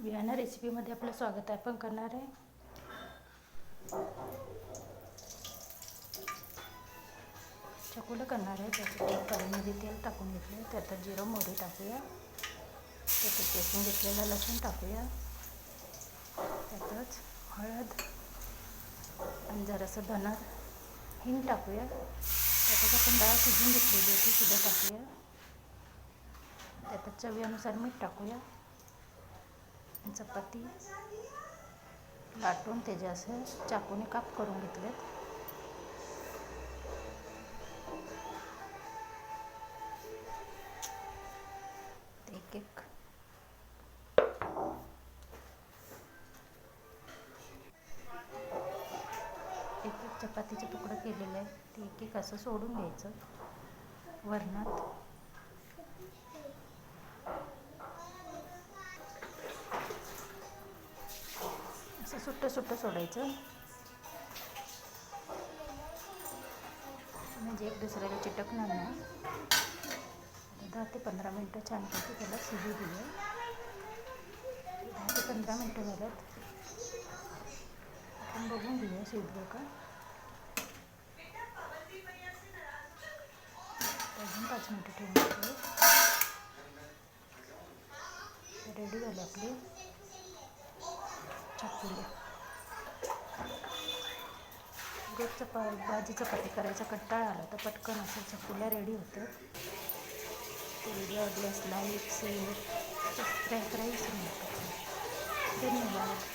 विहाना रेसिपीमध्ये आपलं स्वागत आहे. आपण करणार आहे चकुलं करणार आहे. त्यासाठी कढईमध्ये तेल टाकून घेतले. त्यात जिरं मोहरी टाकूया. त्याच्यात चेचून घेतलेला लसूण टाकूया. त्यातच हळद आणि जरासं धना हिंग टाकूया. त्यातच आपण डाळ शिजवून घेतलेली होती सुद्धा टाकूया. त्यातच चवीनुसार मीठ टाकूया. चपाती लाटून त्याचे असे चाकूने काप करून घेतलेत. एक एक चपातीचे तुकडे केलेले आहेत. ते एक एक असं सोडून घ्यायचं वरणात. असं सुट्टं सुट्टं सोडायचं म्हणजे एक दुसऱ्याला चिटकणार नाही. 10 ते 15 मिनटं छानपैकी त्याला शिजू दिलं. 10 ते 15 मिनटं झाल्यात. आपण बघून घेऊया शिजलं का. अजून 5 मिनटं ठेवून घेऊ. रेडी झालं आपली चकुली. रोजचं भाजी चपाती करायचा कंटाळा आला तर पटकन असं चकुल्या रेडी होतं. व्हिडिओ आवडल्यास लाईक शेअर सबस्क्राईब करायला विसरू नका. धन्यवाद.